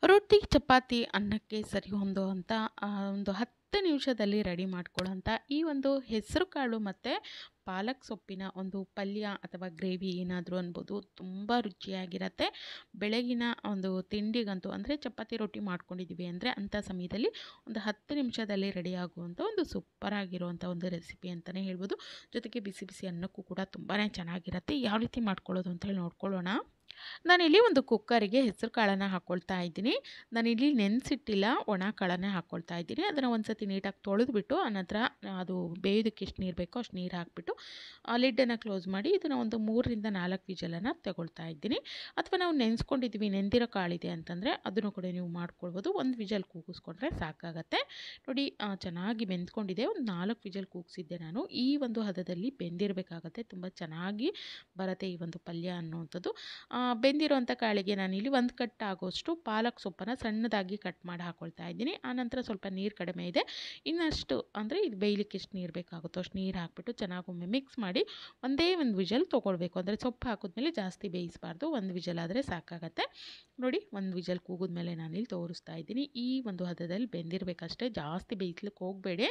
ರೊಟ್ಟಿ, ಚಪಾತಿ, ಅನ್ನಕ್ಕೆ ಸರಿ ಹೊಂದುವಂಥ ಒಂದು 10 ನಿಮಿಷದಲ್ಲಿ ರೆಡಿ ಮಾಡ್ಕೊಳ್ಳೋಂಥ ಈ ಒಂದು ಹೆಸರುಕಾಳು ಮತ್ತು ಪಾಲಕ್ ಸೊಪ್ಪಿನ ಒಂದು ಪಲ್ಯ ಅಥವಾ ಗ್ರೇವಿ ಏನಾದರೂ ಅನ್ಬೋದು. ತುಂಬ ರುಚಿಯಾಗಿರತ್ತೆ. ಬೆಳಗಿನ ಒಂದು ತಿಂಡಿಗಂತೂ ಅಂದರೆ ಚಪಾತಿ, ರೊಟ್ಟಿ ಮಾಡ್ಕೊಂಡಿದ್ದೀವಿ ಅಂದರೆ ಅಂಥ ಸಮಯದಲ್ಲಿ ಒಂದು 10 ನಿಮಿಷದಲ್ಲಿ ರೆಡಿ ಆಗುವಂಥ ಒಂದು ಸೂಪರಾಗಿರುವಂಥ ಒಂದು ರೆಸಿಪಿ ಅಂತಲೇ ಹೇಳ್ಬೋದು. ಜೊತೆಗೆ ಬಿಸಿ ಬಿಸಿ ಅನ್ನಕ್ಕೂ ಕೂಡ ತುಂಬಾ ಚೆನ್ನಾಗಿರತ್ತೆ. ಯಾವ ರೀತಿ ಮಾಡ್ಕೊಳ್ಳೋದು ಅಂತ ಹೇಳಿ ನೋಡ್ಕೊಳ್ಳೋಣ. ನಾನಿಲ್ಲಿ ಒಂದು ಕುಕ್ಕರಿಗೆ ಹೆಸರು ಕಾಳನ್ನು ಹಾಕ್ಕೊಳ್ತಾ ಇದ್ದೀನಿ. ನಾನಿಲ್ಲಿ ನೆನೆಸಿಟ್ಟಿಲ್ಲ, ಒಣ ಕಾಳನ್ನೇ ಹಾಕ್ಕೊಳ್ತಾ ಇದ್ದೀನಿ. ಅದನ್ನು ಒಂದು ಸತಿ ನೀಟಾಗಿ ತೊಳೆದ್ಬಿಟ್ಟು ಆನಂತರ ಅದು ಬೇಯೋದಕ್ಕೆ ಎಷ್ಟು ನೀರು ಬೇಕೋ ಅಷ್ಟು ನೀರು ಹಾಕಿಬಿಟ್ಟು ಲಿಡ್ಡನ್ನು ಕ್ಲೋಸ್ ಮಾಡಿ ಇದನ್ನು ಒಂದು 3ರಿಂದ 4 ವಿಜಲನ್ನು ತಗೊಳ್ತಾ ಇದ್ದೀನಿ. ಅಥವಾ ನಾವು ನೆನೆಸ್ಕೊಂಡಿದ್ದೀವಿ, ನೆಂದಿರೋ ಕಾಳಿದೆ ಅಂತಂದರೆ ಅದನ್ನು ಕೂಡ ನೀವು ಮಾಡ್ಕೊಳ್ಬೋದು. ಒಂದು ವಿಜಲ್ ಕೂಗಿಸ್ಕೊಂಡ್ರೆ ಸಾಕಾಗತ್ತೆ. ನೋಡಿ ಚೆನ್ನಾಗಿ ಬೆಂದ್ಕೊಂಡಿದೆ. ಒಂದು 4 ವಿಜಲ್ ಕೂಗಿಸಿದ್ದೆ ನಾನು. ಈ ಒಂದು ಹದದಲ್ಲಿ ಬೆಂದಿರಬೇಕಾಗತ್ತೆ. ತುಂಬ ಚೆನ್ನಾಗಿ ಬರುತ್ತೆ ಈ ಒಂದು ಪಲ್ಯ ಅನ್ನುವಂಥದ್ದು. ಬೆಂದಿರುವಂಥ ಕಾಳಿಗೆ ನಾನಿಲ್ಲಿ 1 ಕಟ್ ಆಗೋಷ್ಟು ಪಾಲಕ್ ಸೊಪ್ಪನ್ನು ಸಣ್ಣದಾಗಿ ಕಟ್ ಮಾಡಿ ಹಾಕ್ಕೊಳ್ತಾ ಇದ್ದೀನಿ. ಆನಂತರ ಸ್ವಲ್ಪ ನೀರು ಕಡಿಮೆ ಇದೆ, ಇನ್ನಷ್ಟು ಅಂದರೆ ಇದು ಬೇಯಲಿಕ್ಕೆ ಎಷ್ಟು ನೀರು ಬೇಕಾಗುತ್ತೋ ಅಷ್ಟು ನೀರು ಹಾಕಿಬಿಟ್ಟು ಚೆನ್ನಾಗೊಮ್ಮೆ ಮಿಕ್ಸ್ ಮಾಡಿ ಒಂದೇ ಒಂದು ವಿಜಲ್ ತೊಗೊಳ್ಬೇಕು. ಅಂದರೆ ಸೊಪ್ಪು ಹಾಕಿದ್ಮೇಲೆ ಜಾಸ್ತಿ ಬೇಯಿಸಬಾರ್ದು, ಒಂದು ವಿಜಲ್ ಆದರೆ ಸಾಕಾಗತ್ತೆ. ನೋಡಿ, ಒಂದು ವಿಜಲ್ ಕೂಗಿದ್ಮೇಲೆ ನಾನಿಲ್ಲಿ ತೋರಿಸ್ತಾ ಇದ್ದೀನಿ. ಈ ಒಂದು ಹದದಲ್ಲಿ ಬೆಂದಿರಬೇಕಷ್ಟೇ, ಜಾಸ್ತಿ ಬೇಯಿಸ್ಲಿಕ್ಕೆ ಹೋಗಬೇಡಿ.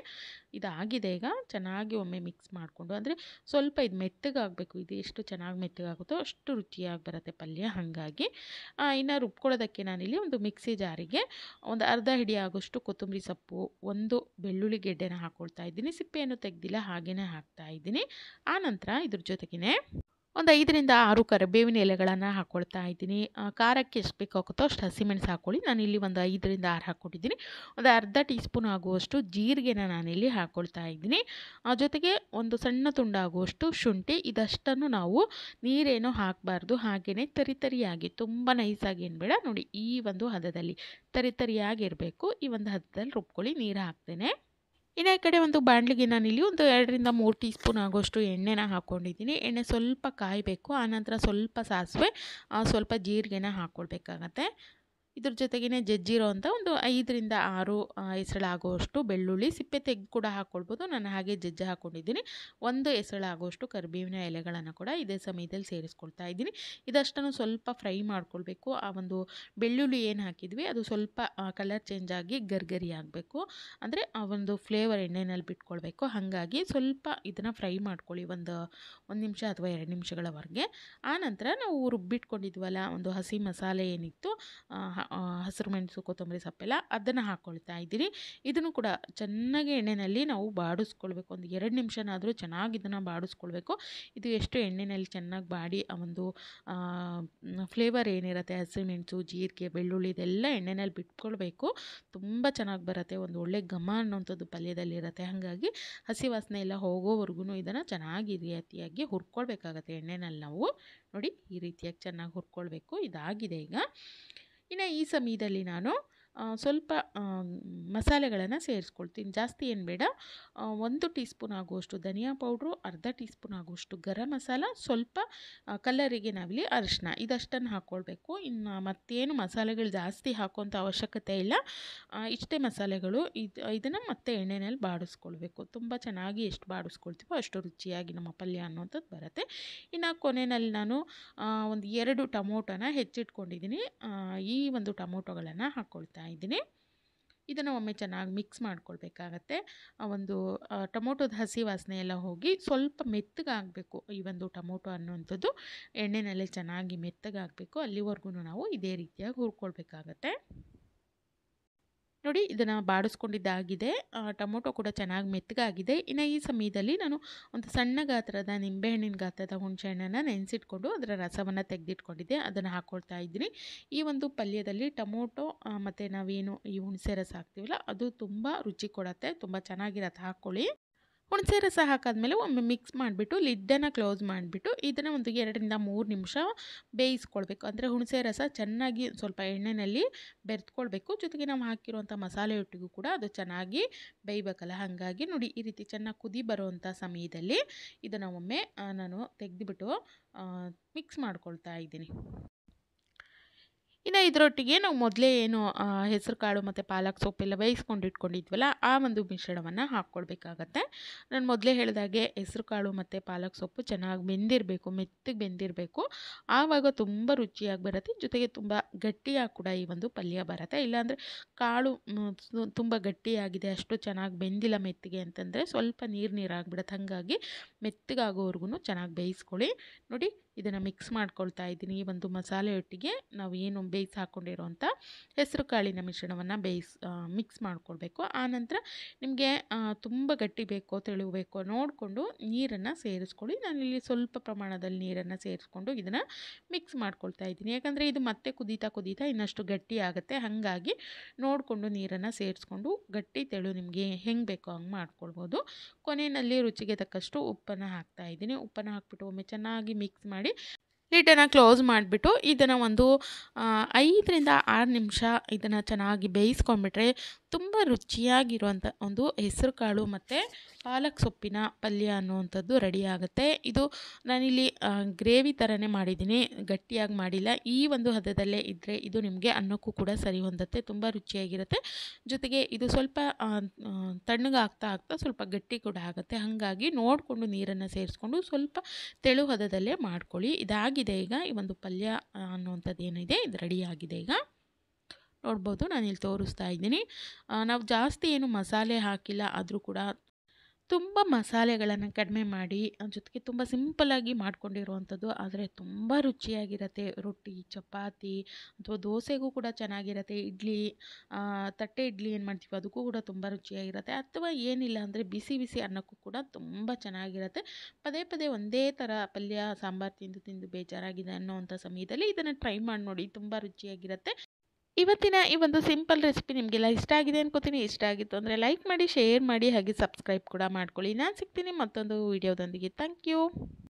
ಇದಾಗಿದೆ. ಈಗ ಚೆನ್ನಾಗಿ ಒಮ್ಮೆ ಮಿಕ್ಸ್ ಮಾಡಿಕೊಂಡು, ಅಂದರೆ ಸ್ವಲ್ಪ ಇದು ಮೆತ್ತಗಾಗಬೇಕು. ಇದು ಎಷ್ಟು ಚೆನ್ನಾಗಿ ಮೆತ್ತಗಾಗುತ್ತೋ ಅಷ್ಟು ರುಚಿಯಾಗಿ ಬರುತ್ತೆ ಪಲ್ಯ. ಹಾಗಾಗಿ ಇನ್ನು ರುಬ್ಕೊಳ್ಳೋದಕ್ಕೆ ನಾನಿಲ್ಲಿ ಒಂದು ಮಿಕ್ಸಿ ಜಾರಿಗೆ ಒಂದು ಅರ್ಧ ಹಿಡಿ ಆಗೋಷ್ಟು ಕೊತ್ತಂಬರಿ ಸೊಪ್ಪು, ಒಂದು ಬೆಳ್ಳುಳ್ಳಿ ಗೆಡ್ಡೆನ ಹಾಕ್ಕೊಳ್ತಾ ಇದ್ದೀನಿ. ಸಿಪ್ಪೆಯನ್ನು ತೆಗೆದಿಲ್ಲ, ಹಾಗೆಯೇ ಹಾಕ್ತಾ ಇದ್ದೀನಿ. ಆನಂತರ ಇದ್ರ ಜೊತೆಗೇ ಒಂದು 5ರಿಂದ 6 ಕರಿಬೇವಿನ ಎಲೆಗಳನ್ನು ಹಾಕ್ಕೊಳ್ತಾ ಇದ್ದೀನಿ. ಖಾರಕ್ಕೆ ಎಷ್ಟು ಬೇಕಾಗುತ್ತೋ ಅಷ್ಟು ಹಸಿಮೆಣಸು ಹಾಕ್ಕೊಳ್ಳಿ. ನಾನಿಲ್ಲಿ ಒಂದು 5ರಿಂದ 6 ಹಾಕ್ಕೊಟ್ಟಿದ್ದೀನಿ. ಒಂದು ಅರ್ಧ ಟೀ ಸ್ಪೂನ್ ಆಗುವಷ್ಟು ಜೀರಿಗೆನ ನಾನಿಲ್ಲಿ ಹಾಕ್ಕೊಳ್ತಾ ಇದ್ದೀನಿ. ಜೊತೆಗೆ ಒಂದು ಸಣ್ಣ ತುಂಡಾಗುವಷ್ಟು ಶುಂಠಿ. ಇದಷ್ಟನ್ನು ನಾವು ನೀರೇನೋ ಹಾಕಬಾರ್ದು, ಹಾಗೆಯೇ ತರಿಯಾಗಿ, ತುಂಬ ನೈಸಾಗಿ ಏನು ಬೇಡ. ನೋಡಿ, ಈ ಒಂದು ಹದದಲ್ಲಿ ತರಿಯಾಗಿರಬೇಕು. ಈ ಒಂದು ಹದದಲ್ಲಿ ರುಬ್ಕೊಳ್ಳಿ, ನೀರು ಹಾಕ್ತೇನೆ. ಇನ್ನು ಈ ಕಡೆ ಒಂದು ಬಾಣಲಿಗೆ ನಾನಿಲ್ಲಿ ಒಂದು 2ರಿಂದ 3 ಟೀ ಸ್ಪೂನ್ ಆಗೋಷ್ಟು ಎಣ್ಣೆನ ಹಾಕ್ಕೊಂಡಿದ್ದೀನಿ. ಎಣ್ಣೆ ಸ್ವಲ್ಪ ಕಾಯಬೇಕು. ಆನಂತರ ಸ್ವಲ್ಪ ಸಾಸಿವೆ, ಸ್ವಲ್ಪ ಜೀರಿಗೆನ ಹಾಕ್ಕೊಳ್ಬೇಕಾಗತ್ತೆ. ಇದ್ರ ಜೊತೆಗೇ ಜಜ್ಜಿರೋ ಅಂಥ ಒಂದು 5ರಿಂದ 6 ಎಸಳಾಗುವಷ್ಟು ಬೆಳ್ಳುಳ್ಳಿ, ಸಿಪ್ಪೆ ತೆಗೆದು ಕೂಡ ಹಾಕ್ಕೊಳ್ಬೋದು. ನಾನು ಹಾಗೆ ಜಜ್ಜಿ ಹಾಕ್ಕೊಂಡಿದ್ದೀನಿ. ಒಂದು ಎಸಳಾಗುವಷ್ಟು ಕರಿಬೇವಿನ ಎಲೆಗಳನ್ನು ಕೂಡ ಇದೇ ಸಮಯದಲ್ಲಿ ಸೇರಿಸ್ಕೊಳ್ತಾ ಇದ್ದೀನಿ. ಇದಷ್ಟನ್ನು ಸ್ವಲ್ಪ ಫ್ರೈ ಮಾಡ್ಕೊಳ್ಬೇಕು. ಆ ಒಂದು ಬೆಳ್ಳುಳ್ಳಿ ಏನು ಹಾಕಿದ್ವಿ ಅದು ಸ್ವಲ್ಪ ಕಲರ್ ಚೇಂಜ್ ಆಗಿ ಗರ್ಗರಿ ಆಗಬೇಕು. ಅಂದರೆ ಆ ಒಂದು ಫ್ಲೇವರ್ ಎಣ್ಣೆಯಲ್ಲಿ ಬಿಟ್ಕೊಳ್ಬೇಕು. ಹಾಗಾಗಿ ಸ್ವಲ್ಪ ಇದನ್ನು ಫ್ರೈ ಮಾಡ್ಕೊಳ್ಳಿ, ಒಂದು ನಿಮಿಷ ಅಥವಾ 2 ನಿಮಿಷಗಳವರೆಗೆ. ಆನಂತರ ನಾವು ರುಬ್ಬಿಟ್ಕೊಂಡಿದ್ವಲ್ಲ ಒಂದು ಹಸಿ ಮಸಾಲೆ ಏನಿತ್ತು, ಹಸಿರು ಮೆಣಸು, ಕೊತ್ತಂಬರಿ ಸೊಪ್ಪೆಲ್ಲ, ಅದನ್ನು ಹಾಕ್ಕೊಳ್ತಾ ಇದ್ದೀನಿ. ಇದನ್ನು ಕೂಡ ಚೆನ್ನಾಗಿ ಎಣ್ಣೆಯಲ್ಲಿ ನಾವು ಬಾಡಿಸ್ಕೊಳ್ಬೇಕು. ಒಂದು 2 ನಿಮಿಷನಾದರೂ ಚೆನ್ನಾಗಿ ಇದನ್ನು ಬಾಡಿಸ್ಕೊಳ್ಬೇಕು. ಇದು ಎಷ್ಟು ಎಣ್ಣೆಯಲ್ಲಿ ಚೆನ್ನಾಗಿ ಬಾಡಿ ಆ ಒಂದು ಫ್ಲೇವರ್ ಏನಿರುತ್ತೆ, ಹಸಿಮೆಣಸು, ಜೀರಿಗೆ, ಬೆಳ್ಳುಳ್ಳಿ ಇದೆಲ್ಲ ಎಣ್ಣೆಯಲ್ಲಿ ಬಿಟ್ಕೊಳ್ಬೇಕು. ತುಂಬ ಚೆನ್ನಾಗಿ ಬರುತ್ತೆ. ಒಂದು ಒಳ್ಳೆ ಘಮ ಅನ್ನೋಂಥದ್ದು ಪಲ್ಯದಲ್ಲಿರುತ್ತೆ. ಹಾಗಾಗಿ ಹಸಿ ವಾಸನೆ ಎಲ್ಲ ಹೋಗೋವರೆಗೂ ಇದನ್ನು ಚೆನ್ನಾಗಿ ರೀತಿಯಾಗಿ ಹುರ್ಕೊಳ್ಬೇಕಾಗತ್ತೆ ಎಣ್ಣೆಯಲ್ಲಿ ನಾವು. ನೋಡಿ, ಈ ರೀತಿಯಾಗಿ ಚೆನ್ನಾಗಿ ಹುರ್ಕೊಳ್ಬೇಕು. ಇದಾಗಿದೆ. ಈಗ ಇನ್ನು ಈ ಸಮಯದಲ್ಲಿ ನಾನು ಸ್ವಲ್ಪ ಮಸಾಲೆಗಳನ್ನು ಸೇರಿಸ್ಕೊಳ್ತೀನಿ. ಜಾಸ್ತಿ ಏನು ಬೇಡ. 1 ಟೀ ಸ್ಪೂನ್ ಆಗುವಷ್ಟು ಧನಿಯಾ ಪೌಡ್ರು, ಅರ್ಧ ಟೀ ಸ್ಪೂನ್ ಆಗುವಷ್ಟು ಗರಂ ಮಸಾಲ, ಸ್ವಲ್ಪ ಕಲರಿಗೆ ನಾವಿಲ್ಲಿ ಅರಿಶಿನ, ಇದಷ್ಟನ್ನು ಹಾಕ್ಕೊಳ್ಬೇಕು. ಇನ್ನು ಮತ್ತೇನು ಮಸಾಲೆಗಳು ಜಾಸ್ತಿ ಹಾಕುವಂಥ ಅವಶ್ಯಕತೆ ಇಲ್ಲ. ಇಷ್ಟೇ ಮಸಾಲೆಗಳು. ಇದನ್ನು ಮತ್ತೆ ಎಣ್ಣೆಯಲ್ಲಿ ಬಾಡಿಸ್ಕೊಳ್ಬೇಕು. ತುಂಬ ಚೆನ್ನಾಗಿ ಎಷ್ಟು ಬಾಡಿಸ್ಕೊಳ್ತೀವೋ ಅಷ್ಟು ರುಚಿಯಾಗಿ ನಮ್ಮ ಪಲ್ಯ ಅನ್ನೋಂಥದ್ದು ಬರುತ್ತೆ. ಇನ್ನು ಕೊನೆಯಲ್ಲಿ ನಾನು ಒಂದು 2 ಟೊಮೊಟೊನ ಹೆಚ್ಚಿಟ್ಕೊಂಡಿದ್ದೀನಿ. ಈ ಒಂದು ಟೊಮೊಟೊಗಳನ್ನು ಹಾಕ್ಕೊಳ್ತಾ ಇದ್ದೀನಿ. ಇದನ್ನು ಒಮ್ಮೆ ಚೆನ್ನಾಗಿ ಮಿಕ್ಸ್ ಮಾಡ್ಕೊಳ್ಬೇಕಾಗತ್ತೆ. ಒಂದು ಟೊಮೊಟೊದ ಹಸಿ ವಾಸನೆ ಎಲ್ಲ ಹೋಗಿ ಸ್ವಲ್ಪ ಮೆತ್ತಗಾಗಬೇಕು. ಈ ಒಂದು ಟೊಮೊಟೊ ಅನ್ನುವಂಥದ್ದು ಎಣ್ಣೆನಲ್ಲೇ ಚೆನ್ನಾಗಿ ಮೆತ್ತಗಾಗಬೇಕು. ಅಲ್ಲಿವರೆಗೂ ನಾವು ಇದೇ ರೀತಿಯಾಗಿ ಹುರ್ಕೊಳ್ಬೇಕಾಗತ್ತೆ. ನೋಡಿ, ಇದನ್ನು ಬಾಡಿಸ್ಕೊಂಡಿದ್ದಾಗಿದೆ. ಟೊಮೊಟೊ ಕೂಡ ಚೆನ್ನಾಗಿ ಮೆತ್ತಗಾಗಿದೆ. ಇನ್ನು ಈ ಸಮಯದಲ್ಲಿ ನಾನು ಒಂದು ಸಣ್ಣ ಗಾತ್ರದ ನಿಂಬೆಹಣ್ಣಿನ ಗಾತ್ರದ ಹುಣಸೆಹಣ್ಣನ್ನು ನೆನೆಸಿಟ್ಕೊಂಡು ಅದರ ರಸವನ್ನು ತೆಗೆದಿಟ್ಕೊಂಡಿದ್ದೆ, ಅದನ್ನು ಹಾಕ್ಕೊಳ್ತಾ ಇದ್ದೀನಿ. ಈ ಒಂದು ಪಲ್ಯದಲ್ಲಿ ಟೊಮೊಟೊ ಮತ್ತು ನಾವೇನು ಈ ಹುಣಸೆ ರಸ ಹಾಕ್ತೀವಲ್ಲ ಅದು ತುಂಬ ರುಚಿ ಕೊಡುತ್ತೆ. ತುಂಬ ಚೆನ್ನಾಗಿರತ್ತೆ, ಹಾಕ್ಕೊಳ್ಳಿ. ಹುಣಸೆ ರಸ ಹಾಕಾದ್ಮೇಲೆ ಒಮ್ಮೆ ಮಿಕ್ಸ್ ಮಾಡಿಬಿಟ್ಟು ಲಿಡ್ಡನ್ನು ಕ್ಲೋಸ್ ಮಾಡಿಬಿಟ್ಟು ಇದನ್ನು ಒಂದು 2ರಿಂದ 3 ನಿಮಿಷ ಬೇಯಿಸ್ಕೊಳ್ಬೇಕು. ಅಂದರೆ ಹುಣಸೆ ರಸ ಚೆನ್ನಾಗಿ ಸ್ವಲ್ಪ ಎಣ್ಣೆಯಲ್ಲಿ ಬೆರೆತ್ಕೊಳ್ಬೇಕು. ಜೊತೆಗೆ ನಾವು ಹಾಕಿರುವಂಥ ಮಸಾಲೆ ಒಟ್ಟಿಗೂ ಕೂಡ ಅದು ಚೆನ್ನಾಗಿ ಬೇಯಬೇಕಲ್ಲ. ಹಾಗಾಗಿ ನೋಡಿ, ಈ ರೀತಿ ಚೆನ್ನಾಗಿ ಕುದಿ ಬರುವಂಥ ಸಮಯದಲ್ಲಿ ಇದನ್ನು ಒಮ್ಮೆ ನಾನು ತೆಗೆದುಬಿಟ್ಟು ಮಿಕ್ಸ್ ಮಾಡ್ಕೊಳ್ತಾ ಇದ್ದೀನಿ. ಇನ್ನು ಇದರೊಟ್ಟಿಗೆ ನಾವು ಮೊದಲೇ ಏನು ಹೆಸರು ಕಾಳು ಮತ್ತು ಪಾಲಕ್ ಸೊಪ್ಪೆಲ್ಲ ಬೇಯಿಸ್ಕೊಂಡು ಇಟ್ಕೊಂಡಿದ್ವಲ್ಲ ಆ ಒಂದು ಮಿಶ್ರಣವನ್ನು ಹಾಕ್ಕೊಳ್ಬೇಕಾಗತ್ತೆ. ನಾನು ಮೊದಲೇ ಹೇಳಿದಾಗೆ ಹೆಸರು ಕಾಳು ಮತ್ತು ಪಾಲಕ್ ಸೊಪ್ಪು ಚೆನ್ನಾಗಿ ಬೆಂದಿರಬೇಕು, ಮೆತ್ತಗೆ ಬೆಂದಿರಬೇಕು. ಆವಾಗ ತುಂಬ ರುಚಿಯಾಗಿ ಬರುತ್ತೆ. ಜೊತೆಗೆ ತುಂಬ ಗಟ್ಟಿಯಾಗಿ ಕೂಡ ಈ ಒಂದು ಪಲ್ಯ ಬರುತ್ತೆ. ಇಲ್ಲಾಂದರೆ ಕಾಳು ತುಂಬ ಗಟ್ಟಿಯಾಗಿದೆ, ಅಷ್ಟು ಚೆನ್ನಾಗಿ ಬೆಂದಿಲ್ಲ ಮೆತ್ತಗೆ ಅಂತಂದರೆ ಸ್ವಲ್ಪ ನೀರು ನೀರಾಗ್ಬಿಡುತ್ತೆ. ಹಾಗಾಗಿ ಮೆತ್ತಗಾಗೋವರೆಗೂ ಚೆನ್ನಾಗಿ ಬೇಯಿಸ್ಕೊಳ್ಳಿ. ನೋಡಿ, ಇದನ್ನು ಮಿಕ್ಸ್ ಮಾಡ್ಕೊಳ್ತಾ ಇದ್ದೀನಿ. ಈ ಒಂದು ಮಸಾಲೆಯೊಟ್ಟಿಗೆ ನಾವು ಏನು ಬೇಯಿಸಿ ಹಾಕ್ಕೊಂಡಿರೋಂಥ ಹೆಸರು ಕಾಳಿನ ಮಿಶ್ರಣವನ್ನು ಮಿಕ್ಸ್ ಮಾಡ್ಕೊಳ್ಬೇಕು. ಆನಂತರ ನಿಮಗೆ ತುಂಬ ಗಟ್ಟಿ ಬೇಕೋ ತೆಳು ಬೇಕೋ ನೋಡಿಕೊಂಡು ನೀರನ್ನು ಸೇರಿಸ್ಕೊಳ್ಳಿ. ನಾನಿಲ್ಲಿ ಸ್ವಲ್ಪ ಪ್ರಮಾಣದಲ್ಲಿ ನೀರನ್ನು ಸೇರಿಸ್ಕೊಂಡು ಇದನ್ನು ಮಿಕ್ಸ್ ಮಾಡ್ಕೊಳ್ತಾ ಇದ್ದೀನಿ. ಯಾಕಂದರೆ ಇದು ಮತ್ತೆ ಕುದೀತಾ ಕುದೀತಾ ಇನ್ನಷ್ಟು ಗಟ್ಟಿ ಆಗುತ್ತೆ. ಹಾಗಾಗಿ ನೋಡಿಕೊಂಡು ನೀರನ್ನು ಸೇರಿಸ್ಕೊಂಡು ಗಟ್ಟಿ ತೆಳು ನಿಮಗೆ ಹೆಂಗೆ ಬೇಕೋ ಹಂಗೆ ಮಾಡ್ಕೊಳ್ಬೋದು. ಕೊನೆಯಲ್ಲಿ ರುಚಿಗೆ ತಕ್ಕಷ್ಟು ಉಪ್ಪನ್ನು ಹಾಕ್ತಾ ಇದ್ದೀನಿ. ಉಪ್ಪನ್ನು ಹಾಕ್ಬಿಟ್ಟು ಒಮ್ಮೆ ಚೆನ್ನಾಗಿ ಮಿಕ್ಸ್ ಮಾಡಿ ಲಿಡ್ಡನ್ನು ಕ್ಲೋಸ್ ಮಾಡಿಬಿಟ್ಟು ಇದನ್ನು ಒಂದು 5ರಿಂದ 6 ನಿಮಿಷ ಇದನ್ನು ಚೆನ್ನಾಗಿ ಬೇಯಿಸ್ಕೊಂಡ್ಬಿಟ್ರೆ ತುಂಬ ರುಚಿಯಾಗಿರುವಂಥ ಒಂದು ಹೆಸರು ಕಾಳು ಮತ್ತು ಪಾಲಕ್ ಸೊಪ್ಪಿನ ಪಲ್ಯ ಅನ್ನುವಂಥದ್ದು ರೆಡಿ ಆಗುತ್ತೆ. ಇದು ನಾನಿಲ್ಲಿ ಗ್ರೇವಿ ಥರನೇ ಮಾಡಿದ್ದೀನಿ, ಗಟ್ಟಿಯಾಗಿ ಮಾಡಿಲ್ಲ. ಈ ಒಂದು ಹದದಲ್ಲೇ ಇದ್ದರೆ ಇದು ನಿಮಗೆ ಅನ್ನಕ್ಕೂ ಕೂಡ ಸರಿ ಹೊಂದುತ್ತೆ, ತುಂಬ ರುಚಿಯಾಗಿರುತ್ತೆ. ಜೊತೆಗೆ ಇದು ಸ್ವಲ್ಪ ತಣ್ಣಗಾಗ್ತಾ ಆಗ್ತಾ ಸ್ವಲ್ಪ ಗಟ್ಟಿ ಕೂಡ ಆಗುತ್ತೆ. ಹಾಗಾಗಿ ನೋಡಿಕೊಂಡು ನೀರನ್ನು ಸೇರಿಸ್ಕೊಂಡು ಸ್ವಲ್ಪ ತೆಳು ಹದದಲ್ಲೇ ಮಾಡ್ಕೊಳ್ಳಿ. ಇದಾಗಿದೆ ಈಗ ಈ ಒಂದು ಪಲ್ಯ ಅನ್ನುವಂಥದ್ದು ಏನಿದೆ ಇದು ರೆಡಿಯಾಗಿದೆ. ಈಗ ನೋಡ್ಬೋದು, ನಾನಿಲ್ಲಿ ತೋರಿಸ್ತಾ ಇದ್ದೀನಿ. ನಾವು ಜಾಸ್ತಿ ಏನು ಮಸಾಲೆ ಹಾಕಿಲ್ಲ, ಆದರೂ ಕೂಡ ತುಂಬ ಮಸಾಲೆಗಳನ್ನು ಕಡಿಮೆ ಮಾಡಿ ಜೊತೆಗೆ ತುಂಬ ಸಿಂಪಲ್ಲಾಗಿ ಮಾಡ್ಕೊಂಡಿರುವಂಥದ್ದು. ಆದರೆ ತುಂಬ ರುಚಿಯಾಗಿರುತ್ತೆ. ರೊಟ್ಟಿ, ಚಪಾತಿ ಅಥವಾ ದೋಸೆಗೂ ಕೂಡ ಚೆನ್ನಾಗಿರುತ್ತೆ. ಇಡ್ಲಿ, ತಟ್ಟೆ ಇಡ್ಲಿ ಏನು ಮಾಡ್ತೀವಿ ಅದಕ್ಕೂ ಕೂಡ ತುಂಬ ರುಚಿಯಾಗಿರುತ್ತೆ. ಅಥವಾ ಏನಿಲ್ಲ ಅಂದರೆ ಬಿಸಿ ಬಿಸಿ ಅನ್ನಕ್ಕೂ ಕೂಡ ತುಂಬ ಚೆನ್ನಾಗಿರುತ್ತೆ. ಪದೇ ಪದೇ ಒಂದೇ ಥರ ಪಲ್ಯ ಸಾಂಬಾರು ತಿಂದು ತಿಂದು ಬೇಜಾರಾಗಿದೆ ಅನ್ನೋವಂಥ ಸಮಯದಲ್ಲಿ ಇದನ್ನು ಟ್ರೈ ಮಾಡಿ ನೋಡಿ, ತುಂಬ ರುಚಿಯಾಗಿರುತ್ತೆ. ಇವತ್ತಿನ ಈ ಒಂದು ಸಿಂಪಲ್ ರೆಸಿಪಿ ನಿಮಗೆಲ್ಲ ಇಷ್ಟ ಆಗಿದೆ ಅನ್ಕೋತೀನಿ. ಇಷ್ಟ ಆಗಿತ್ತು ಅಂದರೆ ಲೈಕ್ ಮಾಡಿ, ಶೇರ್ ಮಾಡಿ, ಹಾಗೆ ಸಬ್ಸ್ಕ್ರೈಬ್ ಕೂಡ ಮಾಡ್ಕೊಳ್ಳಿ. ನಾನು ಸಿಗ್ತೀನಿ ಮತ್ತೊಂದು ವಿಡಿಯೋದೊಂದಿಗೆ. Thank you.